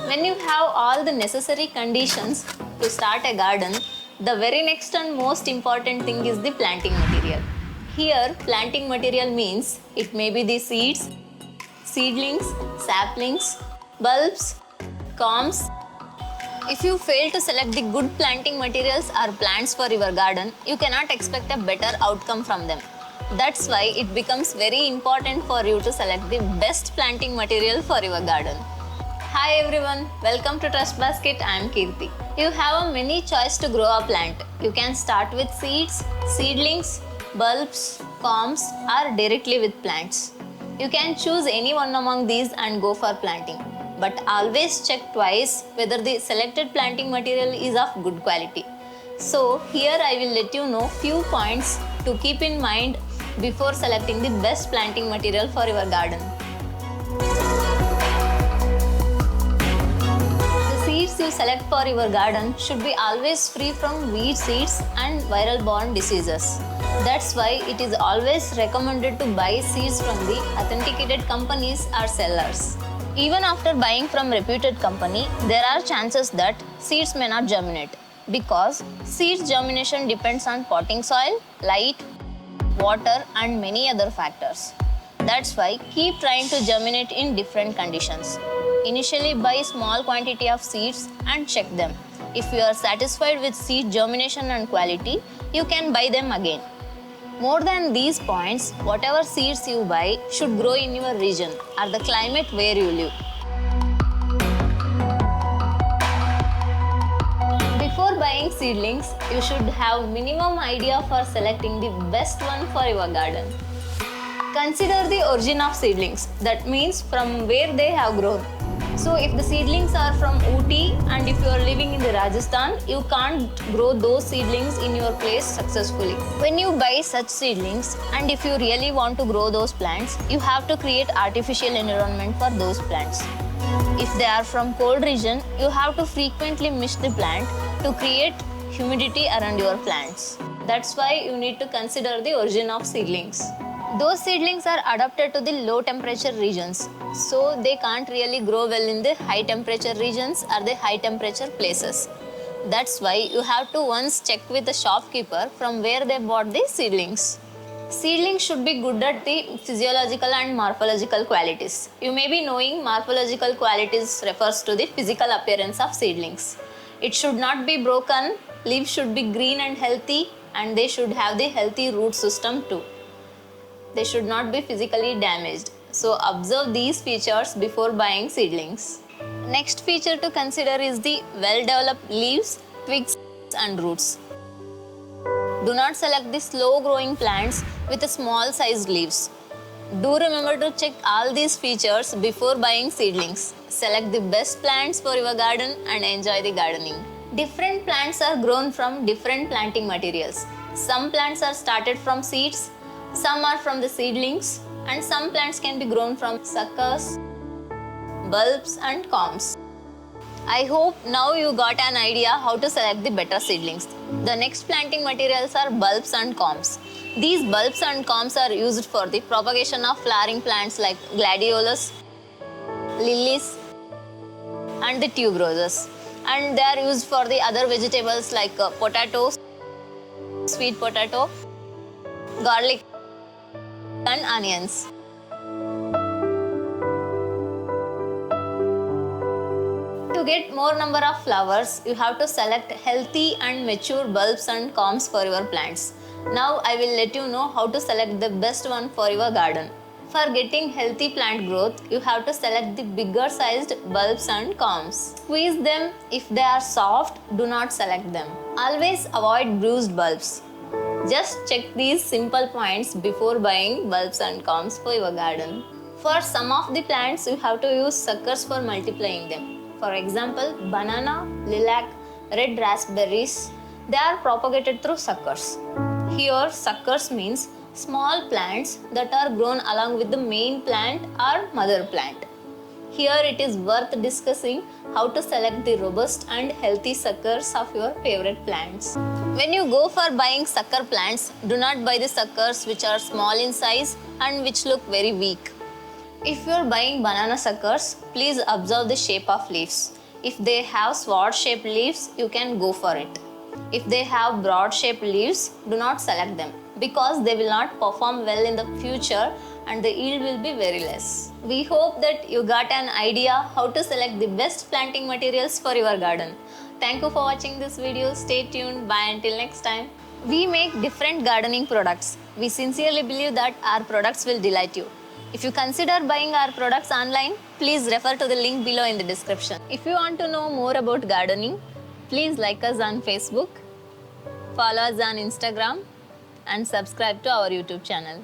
When you have all the necessary conditions to start a garden, the very next and most important thing is the planting material. Here, planting material means it may be the seeds, seedlings, saplings, bulbs, corms. If you fail to select the good planting materials or plants for your garden, you cannot expect a better outcome from them. That's why it becomes very important for you to select the best planting material for your garden. Hi everyone, welcome to Trust Basket. I am Kirti. You have a many choice to grow a plant. You can start with seeds, seedlings, bulbs, corms or directly with plants. You can choose any one among these and go for planting. But always check twice whether the selected planting material is of good quality. So here I will let you know few points to keep in mind before selecting the best planting material for your garden. The seeds you select for your garden should be always free from weed seeds and viral borne diseases. That's why it is always recommended to buy seeds from the authenticated companies or sellers. Even after buying from reputed company, there are chances that seeds may not germinate because seeds germination depends on potting soil, light, water and many other factors. That's why keep trying to germinate in different conditions. Initially buy small quantity of seeds and check them. If you are satisfied with seed germination and quality, you can buy them again. More than these points, whatever seeds you buy should grow in your region or the climate where you live. Before buying seedlings, you should have minimum idea for selecting the best one for your garden. Consider the origin of seedlings, that means from where they have grown. So if the seedlings are from Ooty and if you are living in the Rajasthan, you can't grow those seedlings in your place successfully. When you buy such seedlings and if you really want to grow those plants, you have to create artificial environment for those plants. If they are from cold region, you have to frequently mist the plant to create humidity around your plants. That's why you need to consider the origin of seedlings. Those seedlings are adapted to the low temperature regions, so they can't really grow well in the high temperature regions or the high temperature places. That's why you have to once check with the shopkeeper from where they bought the seedlings. Seedlings should be good at the physiological and morphological qualities. You may be knowing morphological qualities refers to the physical appearance of seedlings. It should not be broken, leaves should be green and healthy, and they should have the healthy root system too. They should not be physically damaged. So observe these features before buying seedlings. Next feature to consider is the well-developed leaves, twigs and roots. Do not select the slow-growing plants with small sized leaves. Do remember to check all these features before buying seedlings. Select the best plants for your garden and enjoy the gardening. Different plants are grown from different planting materials. Some plants are started from seeds, some are from the seedlings, and some plants can be grown from suckers, bulbs and corms. I hope now you got an idea how to select the better seedlings. The next planting materials are bulbs and corms. These bulbs and corms are used for the propagation of flowering plants like gladiolus, lilies and the tuberoses. And they are used for the other vegetables like potatoes, sweet potato, garlic and onions. To get more number of flowers, you have to select healthy and mature bulbs and corms for your plants. Now I will let you know how to select the best one for your garden. For getting healthy plant growth, you have to select the bigger sized bulbs and corms. Squeeze them. If they are soft, do not select them. Always avoid bruised bulbs. Just check these simple points before buying bulbs and corms for your garden. For some of the plants, you have to use suckers for multiplying them. For example, banana, lilac, red raspberries, they are propagated through suckers. Here, suckers means small plants that are grown along with the main plant or mother plant. Here it is worth discussing how to select the robust and healthy suckers of your favorite plants. When you go for buying sucker plants, do not buy the suckers which are small in size and which look very weak. If you are buying banana suckers, please observe the shape of leaves. If they have sword shaped leaves, you can go for it. If they have broad shaped leaves, do not select them because they will not perform well in the future and the yield will be very less. We hope that you got an idea how to select the best planting materials for your garden. Thank you for watching this video. Stay tuned. Bye until next time. We make different gardening products. We sincerely believe that our products will delight you. If you consider buying our products online, please refer to the link below in the description. If you want to know more about gardening, please like us on Facebook, follow us on Instagram, and subscribe to our YouTube channel.